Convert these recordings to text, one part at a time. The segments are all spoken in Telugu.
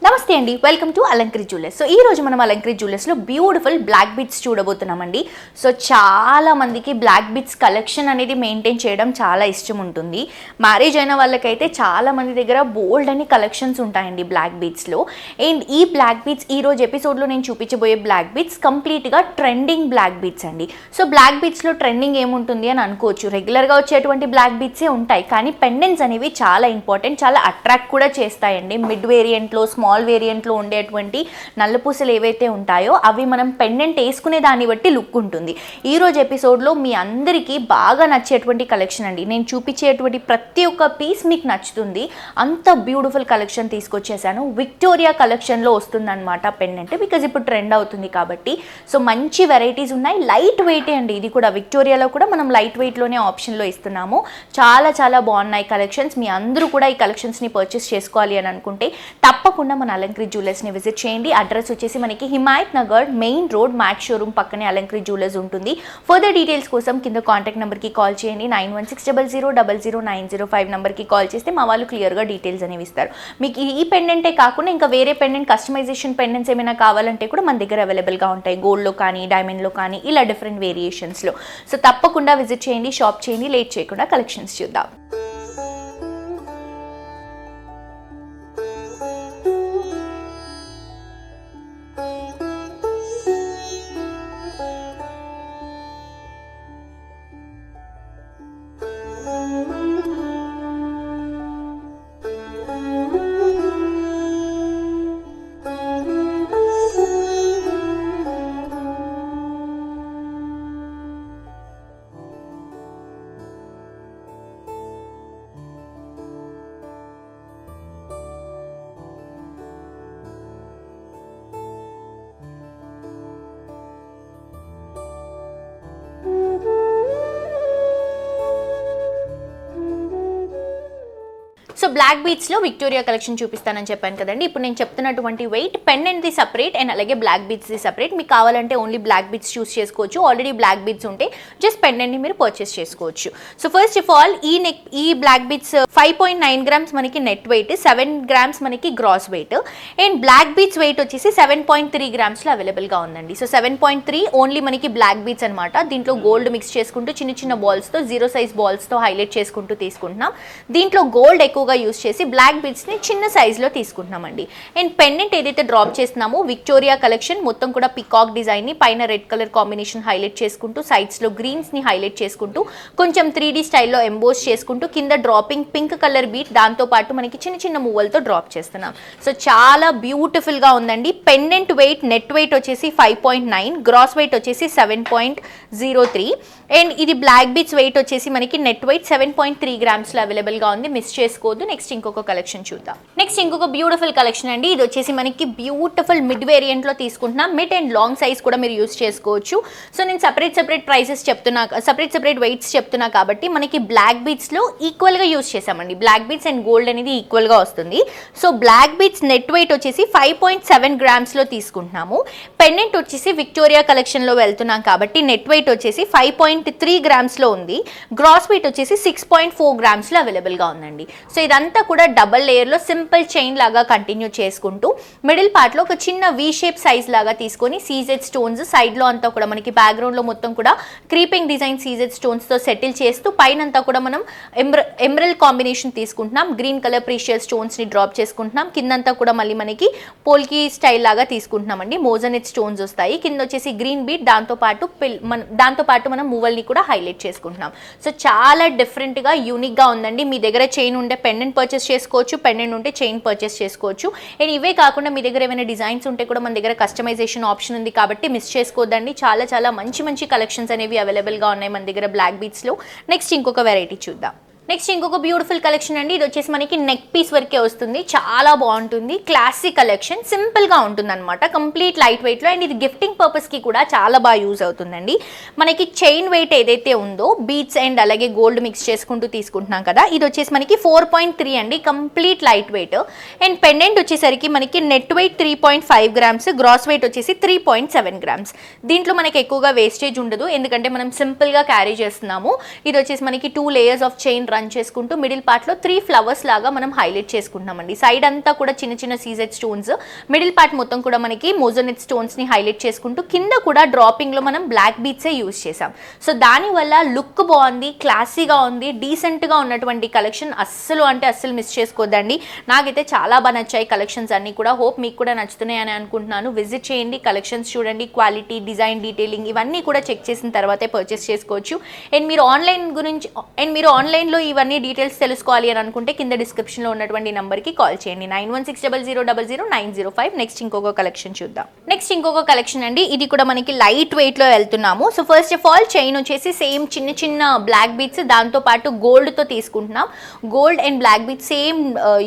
నమస్తే అండి, వెల్కమ్ టు అలంకరి జ్యువెలర్స్. సో ఈ రోజు మనం అలంకరి జ్యువెలర్స్లో బ్యూటిఫుల్ బ్లాక్ బీడ్స్ చూడబోతున్నామండి. సో చాలా మందికి బ్లాక్ బీడ్స్ కలెక్షన్ అనేది మెయింటైన్ చేయడం చాలా ఇష్టం ఉంటుంది. మ్యారేజ్ అయిన వాళ్ళకైతే చాలా మంది దగ్గర బోల్డ్ అని కలెక్షన్స్ ఉంటాయండి బ్లాక్ బీడ్స్లో. అండ్ ఈ బ్లాక్ బీడ్స్ ఈ రోజు ఎపిసోడ్లో నేను చూపించబోయే బ్లాక్ బీడ్స్ కంప్లీట్గా ట్రెండింగ్ బ్లాక్ బీడ్స్ అండి. సో బ్లాక్ బీడ్స్లో ట్రెండింగ్ ఏముంటుంది అని అనుకోవచ్చు, రెగ్యులర్గా వచ్చేటువంటి బ్లాక్ బీడ్సే ఉంటాయి, కానీ పెండెంట్స్ అనేవి చాలా ఇంపార్టెంట్, చాలా అట్రాక్ట్ కూడా చేస్తాయండి. మిడ్ వేరియంట్లో, స్మాల్ వేరియంట్లో ఉండేటువంటి నల్లపూసలు ఏవైతే ఉంటాయో అవి మనం పెండెంట్ వేసుకునే దాన్ని బట్టి లుక్ ఉంటుంది. ఈరోజు ఎపిసోడ్లో మీ అందరికీ బాగా నచ్చేటువంటి కలెక్షన్ అండి. నేను చూపించేటువంటి ప్రతి ఒక్క పీస్ మీకు నచ్చుతుంది, అంత బ్యూటిఫుల్ కలెక్షన్ తీసుకొచ్చేసాను. విక్టోరియా కలెక్షన్లో వస్తుందన్నమాట పెండెంట్, బికాజ్ ఇప్పుడు ట్రెండ్ అవుతుంది కాబట్టి. సో మంచి వెరైటీస్ ఉన్నాయి, లైట్ వెయిటే అండి. ఇది కూడా విక్టోరియాలో కూడా మనం లైట్ వెయిట్లోనే ఆప్షన్లో ఇస్తున్నాము. చాలా చాలా బాగున్నాయి కలెక్షన్స్. మీ అందరూ కూడా ఈ కలెక్షన్స్ని పర్చేస్ చేసుకోవాలి అని అనుకుంటే తప్పకుండా మన అలంకరి జ్యువెలర్స్ని విజిట్ చేయండి. అడ్రస్ వచ్చేసి మనకి Himayat Nagar main road max showroom పక్కనే అలంకరి జ్యువెలర్స్ ఉంటుంది. ఫర్దర్ డీటెయిల్స్ కోసం కింద కాంటాక్ట్ నెంబర్కి కాల్ చేయండి. 9160000905 నెంబర్కి కాల్ చేస్తే మా వాళ్ళు క్లియర్గా డీటెయిల్స్ అనేవి ఇస్తారు. మీకు ఈ పెండెంటే కాకుండా ఇంకా వేరే పెండెంట్ కస్టమైజేషన్ పెండెంట్స్ ఏమైనా కావాలంటే కూడా మన దగ్గర అవైలబుల్గా ఉంటాయి, గోల్డ్లో కానీ డైమండ్లో కానీ ఇలా డిఫరెంట్ వేరియేషన్స్లో. సో తప్పకుండా విజిట్ చేయండి, షాప్ చేయండి. లేట్ చేయకుండా కలెక్షన్స్ చూద్దాం. సో బ్లాక్ బీడ్స్లో విక్టోరియా కలెక్షన్ చూపిస్తానని చెప్పాను కదండి. ఇప్పుడు నేను చెప్తున్నటువంటి వెయిట్ పెండెంట్ది సపరేట్ అండ్ అలాగే బ్లాక్ బీడ్స్ది సపరేట్. మీకు కావాలంటే ఓన్లీ బ్లాక్ బీడ్స్ చూస్ చేసుకోవచ్చు. ఆల్రెడీ బ్లాక్ బీడ్స్ ఉంటే జస్ట్ పెండెంట్ని మీరు పర్చేస్ చేసుకోవచ్చు. సో ఫస్ట్ ఆఫ్ ఆల్ ఈ బ్లాక్ బీడ్స్ 5.9 గ్రామ్స్ మనకి నెట్ వెయిట్, 7 గ్రామ్స్ మనకి gross weight. And black beads wait వచ్చేసి 7.3 గ్రామ్స్లో అవైలబుల్గా ఉందండి. సో 7.3 ఓన్లీ మనకి బ్లాక్ బీడ్స్ అనమాట. దీంట్లో గోల్డ్ మిక్స్ చేసుకుంటూ చిన్న చిన్న బాల్స్తో, 0 సైజ్ బాల్స్తో హైలైట్ చేసుకుంటూ తీసుకుంటున్నాం. దీంట్లో గోల్డ్ ఎక్కువగా యూస్ చేసి బ్లాక్ బీడ్స్ని చిన్న సైజులో తీసుకుంటున్నామండి. అండ్ పెండెంట్ ఏదైతే డ్రాప్ చేస్తున్నామో విక్టోరియా కలెక్షన్ మొత్తం కూడా పికాక్ డిజైన్ని పైన రెడ్ కలర్ కాంబినేషన్ హైలైట్ చేసుకుంటూ, సైడ్స్లో గ్రీన్స్ని హైలైట్ చేసుకుంటూ, కొంచెం 3D స్టైల్లో ఎంబోస్ చేసుకుంటూ, కింద డ్రాపింగ్ పింక్ కలర్ బీట్, దాంతోపాటు మనకి చిన్న చిన్న మూవలతో డ్రాప్ చేస్తున్నాం. సో చాలా బ్యూటిఫుల్గా ఉందండి. పెండెంట్ వెయిట్ నెట్ వెయిట్ వచ్చేసి 5.9, గ్రాస్ వెయిట్ వచ్చేసి 7.03. అండ్ ఇది బ్లాక్ బీడ్స్ వెయిట్ వచ్చేసి మనకి నెట్ వెయిట్ 7.3 గ్రామ్స్లో అవైలబుల్గా ఉంది. మిస్ చేసుకోవద్దు. నెక్స్ట్ ఇంకొక కలెక్షన్ చూద్దాం. నెక్స్ట్ ఇంకొక బ్యూటిఫుల్ కలెక్షన్ అండి. ఇది వచ్చేసి మనకి బ్యూటిఫుల్ మిడ్ వేరియంట్లో తీసుకుంటున్నాం. మిడ్ అండ్ లాంగ్ సైజ్ కూడా మీరు యూస్ చేసుకోవచ్చు. సో నేను సపరేట్ ప్రైసెస్ చెప్తున్నా, సపరేట్ వెయిట్స్ చెప్తున్నా కాబట్టి మనకి బ్లాక్ బీడ్స్లో ఈక్వల్గా యూస్ చేసామండి. బ్లాక్ బీడ్స్ అండ్ గోల్డ్ అనేది ఈక్వల్గా వస్తుంది. So black beads net weight వచ్చేసి 5.7 గ్రామ్స్లో తీసుకుంటున్నాము. పెండెంట్ వచ్చేసి విక్టోరియా కలెక్షన్లో వెళ్తున్నాం కాబట్టి నెట్ వెయిట్ వచ్చేసి 5.3 గ్రామ్స్లో ఉంది. గ్రాస్ వెయిట్ వచ్చేసి 6.4 గ్రామ్స్లో అవైలబుల్గా ఉందండి. సో ఇదంతా కూడా డబల్ లేయర్లో సింపుల్ చైన్ లాగా కంటిన్యూ చేసుకుంటూ మిడిల్ పార్ట్లో ఒక చిన్న వీ షేప్ సైజ్ లాగా తీసుకొని సీజెడ్ స్టోన్స్ సైడ్లో అంతా కూడా మనకి బ్యాక్గ్రౌండ్లో మొత్తం కూడా క్రీపింగ్ డిజైన్ సీజెడ్ స్టోన్స్తో సెటిల్ చేస్తూ పైనంతా కూడా మనం ఎమరల్డ్ కాంబినేషన్ తీసుకుంటున్నాం. గ్రీన్ కలర్ ప్రీషియస్ స్టోన్స్ని డ్రాప్ చేసుకుంటున్నాం. కిందంతా కూడా మళ్ళీ మనకి పోల్కి స్టైల్ లాగా తీసుకుంటున్నామండి. మోజనెట్ స్టోన్స్ వస్తాయి. కింద వచ్చేసి గ్రీన్ బీట్, దాంతోపాటు మనం మూవల్ని కూడా హైలైట్ చేసుకుంటున్నాం. సో చాలా డిఫరెంట్గా యూనిక్గా ఉందండి. మీ దగ్గర చైన్ ఉంటే పెండెంట్ పర్చేస్ చేసుకోవచ్చు, పెండెంట్ ఉంటే చైన్ పర్చేస్ చేసుకోవచ్చు. అండ్ ఇవే కాకుండా మీ దగ్గర ఏమైనా డిజైన్స్ ఉంటే కూడా మన దగ్గర కస్టమైజేషన్ ఆప్షన్ ఉంది కాబట్టి మిస్ చేసుకోవద్దండి. చాలా చాలా మంచి కలెక్షన్స్ అనేవి అవైలబుల్గా ఉన్నాయి మన దగ్గర బ్లాక్ బీడ్స్లో. నెక్స్ట్ ఇంకొక వెరైటీ చూద్దాం. నెక్స్ట్ ఇంకొక బ్యూటిఫుల్ కలెక్షన్ అండి. ఇది వచ్చేసి మనకి నెక్ పీస్ వరకే వస్తుంది. చాలా బాగుంటుంది, క్లాసిక్ కలెక్షన్, సింపుల్గా ఉంటుంది అనమాట, కంప్లీట్ లైట్ వెయిట్లో. అండ్ ఇది గిఫ్టింగ్ పర్పస్కి కూడా చాలా బాగా యూజ్ అవుతుందండి. మనకి చైన్ వెయిట్ ఏదైతే ఉందో బీడ్స్ అండ్ అలాగే గోల్డ్ మిక్స్ చేసుకుంటూ తీసుకుంటున్నాం కదా, ఇది వచ్చేసి మనకి 4.3 అండి, complete light weight. And pendant వచ్చేసరికి మనకి net weight 3.5 grams, gross weight వచ్చేసి 3.7 గ్రామ్స్. దీంట్లో మనకి ఎక్కువగా వేస్టేజ్ ఉండదు, ఎందుకంటే మనం సింపుల్గా క్యారీ చేస్తున్నాము. ఇది వచ్చేసి మనకి 2 లేయర్స్ ఆఫ్ చైన్ రన్ చేసుకుంటూ మిడిల్ పార్ట్లో 3 ఫ్లవర్స్ లాగా మనం హైలైట్ చేసుకుంటున్నామండి. సైడ్ అంతా కూడా చిన్న చిన్న సీజెడ్ స్టోన్స్, మిడిల్ పార్ట్ మొత్తం కూడా మనకి మోజోనెట్ స్టోన్స్ని హైలైట్ చేసుకుంటూ కింద కూడా డ్రాపింగ్లో మనం బ్లాక్ బీట్సే యూజ్ చేసాం. సో దానివల్ల లుక్ బాగుంది, క్లాసీగా ఉంది, డీసెంట్గా ఉన్నటువంటి కలెక్షన్. అస్సలు మిస్ చేసుకోద్దండి. నాకైతే చాలా బాగా నచ్చాయి కలెక్షన్స్ అన్నీ కూడా. హోప్ మీకు కూడా నచ్చుతున్నాయని అనుకుంటున్నాను. విజిట్ చేయండి, కలెక్షన్స్ చూడండి, క్వాలిటీ, డిజైన్, డీటెయిలింగ్ ఇవన్నీ కూడా చెక్ చేసిన తర్వాతే పర్చేస్ చేసుకోవచ్చు. అండ్ మీరు ఆన్లైన్లో ఇవన్నీ డీటెయిల్స్ తెలుసుకోవాలి అని అనుకుంటే కింద డిస్క్రిప్షన్లో ఉన్నటువంటి నెంబర్కి కాల్ చేయండి, 9160000905. నెక్స్ట్ ఇంకొక కలెక్షన్ చూద్దాం. నెక్స్ట్ ఇంకొక కలెక్షన్ అండి, ఇది కూడా మనకి లైట్ వెయిట్లో వెళ్తున్నాము. So first of all chain వచ్చేసి సేమ్ చిన్న చిన్న బ్లాక్ బీట్స్, దాంతోపాటు గోల్డ్తో తీసుకుంటున్నాం. Gold and black beads same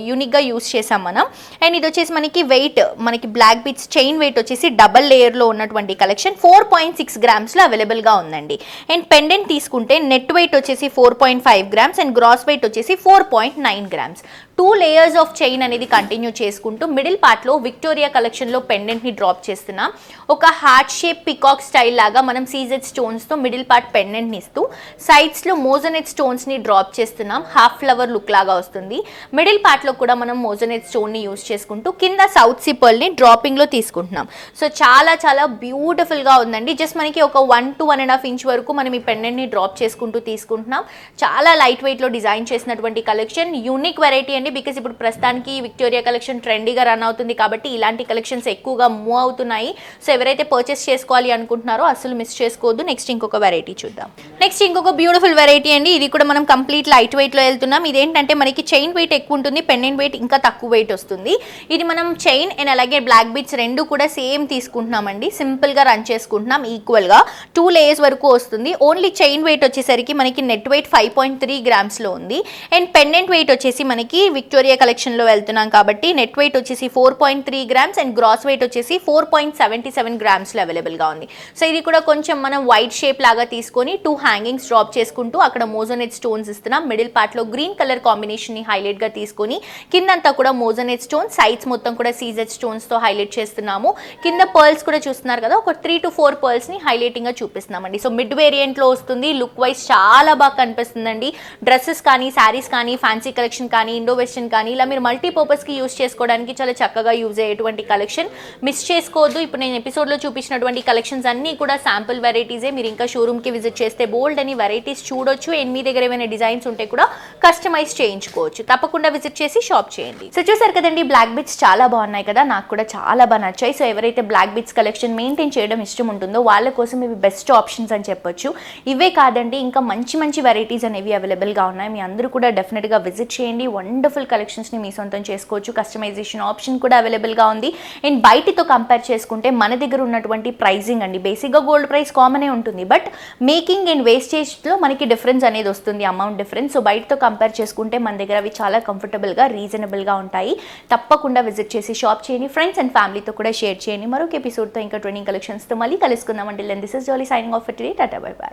యూనిక్గా యూస్ చేసాం మనం. అండ్ ఇది వచ్చేసి మనకి వెయిట్, మనకి బ్లాక్ బీట్స్ చైన్ వెయిట్ వచ్చేసి డబల్ లేయర్లో ఉన్నటువంటి కలెక్షన్ 4.6 గ్రామ్స్లో అవైలబుల్గా ఉందండి. అండ్ పెండెంట్ తీసుకుంటే నెట్ వెయిట్ వచ్చేసి 4.5 గ్రామ్స్ అండ్ గ్రాస్ వెయిట్ వచ్చేసి 4.9 గ్రామ్స్. 2 లేయర్స్ ఆఫ్ చైన్ అనేది కంటిన్యూ చేసుకుంటూ మిడిల్ పార్ట్లో విక్టోరియా కలెక్షన్లో పెండెంట్ని డ్రాప్ చేస్తున్నాం. ఒక హార్ట్ షేప్ పికాక్ స్టైల్ లాగా మనం సీజెడ్ స్టోన్స్తో మిడిల్ పార్ట్ పెండెంట్ని ఇస్తూ సైడ్స్లో మోజోనెట్ స్టోన్స్ని డ్రాప్ చేస్తున్నాం. హాఫ్ ఫ్లవర్ లుక్ లాగా వస్తుంది. మిడిల్ పార్ట్లో కూడా మనం మోజోనెట్ స్టోన్ని యూజ్ చేసుకుంటూ కింద సౌత్ సిపల్ని డ్రాపింగ్లో తీసుకుంటున్నాం. సో చాలా చాలా బ్యూటిఫుల్గా ఉందండి. జస్ట్ మనకి ఒక 1 to 1.5 ఇంచ్ వరకు మనం ఈ పెండెంట్ని డ్రాప్ చేసుకుంటూ తీసుకుంటున్నాం. చాలా లైట్ వెయిట్లో డిజైన్ చేసినటువంటి కలెక్షన్, యూనిక్ వెరైటీ అండి. బికాస్ ఇప్పుడు ప్రస్తుతానికి విక్టోరియా కలెక్షన్ ట్రెండీగా రన్ అవుతుంది కాబట్టి ఇలాంటి కలెక్షన్స్ ఎక్కువగా మూవ్ అవుతున్నాయి. సో ఎవరైతే పర్చేస్ చేసుకోవాలి అనుకుంటున్నారో అసలు మిస్ చేసుకోవద్దు. నెక్స్ట్ ఇంకొక వెరైటీ చూద్దాం. నెక్స్ట్ ఇంకొక బ్యూటిఫుల్ వెరైటీ అండి, ఇది కూడా మనం కంప్లీట్ లైట్ వెయిట్లో వెళ్తున్నాం. ఇదేంటంటే మనకి చైన్ వెయిట్ ఎక్కువ ఉంటుంది, పెండెంట్ వెయిట్ ఇంకా తక్కువ వెయిట్ వస్తుంది. ఇది మనం చైన్ అండ్ అలాగే బ్లాక్ బీట్స్ రెండు కూడా సేమ్ తీసుకుంటున్నామండి. సింపుల్గా రన్ చేసుకుంటున్నాం ఈక్వల్గా. 2 లేయర్స్ వరకు వస్తుంది. ఓన్లీ చైన్ వెయిట్ వచ్చేసరికి మనకి నెట్ వెయిట్ 5.3 గ్రామ్స్లో ఉంది. అండ్ పెండెంట్ వెయిట్ వచ్చేసి మనకి విక్టోరియా కలెక్షన్లో వెళ్తున్నాం కాబట్టి నెట్ వెయిట్ వచ్చేసి 4.3 గ్రామ్స్ అండ్ గ్రాస్ వెయిట్ వచ్చేసి 4.77 గ్రామ్స్లో అవైలబుల్గా ఉంది. సో ఇది కూడా కొంచెం మనం వైట్ షేప్ లాగా తీసుకొని 2 హ్యాంగింగ్స్ డ్రాప్ చేసుకుంటూ అక్కడ మోజోనెట్ స్టోన్స్ ఇస్తున్నాం. మిడిల్ పార్ట్లో గ్రీన్ కలర్ కాంబినేషన్ని హైలైట్గా తీసుకొని కిందంతా కూడా మోజోనెట్ స్టోన్, సైడ్స్ మొత్తం కూడా సీజెడ్ స్టోన్స్తో హైలైట్ చేస్తున్నాము. కింద పర్ల్స్ కూడా చూస్తున్నారు కదా, ఒక 3 to 4 పర్ల్స్ని హైలైటింగ్గా చూపిస్తున్నామండి. సో మిడ్ వేరియంట్లో వస్తుంది. లుక్ వైజ్ చాలా బాగా కనిపిస్తుందండి. డ్రెస్సెస్ కానీ, శారీస్ కానీ, ఫ్యాన్సీ కలెక్షన్ కానీ, ఇండో వెస్టర్న్ కానీ ఇలా మీరు మల్టీపర్పస్కి యూజ్ చేసుకోవడానికి చాలా చక్కగా యూజ్ అయ్యేటువంటి కలెక్షన్. మిస్ చేసుకోవద్దు. ఇప్పుడు నేను ఎపిసోడ్లో చూపించినటువంటి కలెక్షన్స్ అన్నీ కూడా శాంపుల్ వెరైటీసే. మీరు ఇంకా షోరూమ్కి విజిట్ చేస్తే బోల్డ్ అని వెరైటీస్ చూడొచ్చు. అండ్ మీ దగ్గర ఏమైనా డిజైన్స్ ఉంటే కూడా కస్టమైజ్ చేయించుకోవచ్చు. తప్పకుండా విజిట్ చేసి షాప్ చేయండి. సో చూసారు కదండి, బ్లాక్ బీట్స్ చాలా బాగున్నాయి కదా, నాకు కూడా చాలా బాగా నచ్చాయి. సో ఎవరైతే బ్లాక్ బీట్స్ కలెక్షన్ మెయింటైన్ చేయడం ఇష్టం ఉంటుందో వాళ్ళ కోసం ఇవి బెస్ట్ ఆప్షన్స్ అని చెప్పొచ్చు. ఇవే కాదండి, ఇంకా మంచి మంచి వెరైటీస్ అనేవి అవైలబుల్గా ఉన్నాయి. మీ అందరూ కూడా డెఫినెట్గా విజిట్ చేయండి. వండర్ఫుల్ కలెక్షన్స్ని మీ సొంతం చేసుకోవచ్చు. కస్టమైజేషన్ ఆప్షన్ కూడా అవైలబుల్గా ఉంది. అండ్ బయటితో కంపేర్ చేసుకుంటే మన దగ్గర ఉన్నటువంటి ప్రైజింగ్ అండి, బేసిక్గా గోల్డ్ ప్రైస్ కామనే ఉంటుంది, బట్ మేకింగ్ అండ్ వేస్టేజ్లో మనకి డిఫరెన్స్ అనేది వస్తుంది, అమౌంట్ డిఫరెన్స్. సో బయటతో కంపేర్ చేసుకుంటే మన దగ్గర అవి చాలా కంఫర్టబుల్గా, రీజనబుల్గా ఉంటాయి. తప్పకుండా విజిట్ చేసి షాప్ చేయండి. ఫ్రెండ్స్ అండ్ ఫ్యామిలీతో కూడా షేర్ చేయండి. మరొక ఎపిసోడ్తో ఇంకా ట్రెండింగ్ కలెక్షన్స్తో మళ్ళీ కలుసుకుందాం. Until then this is Jolly signing off for today. Tata, bye by.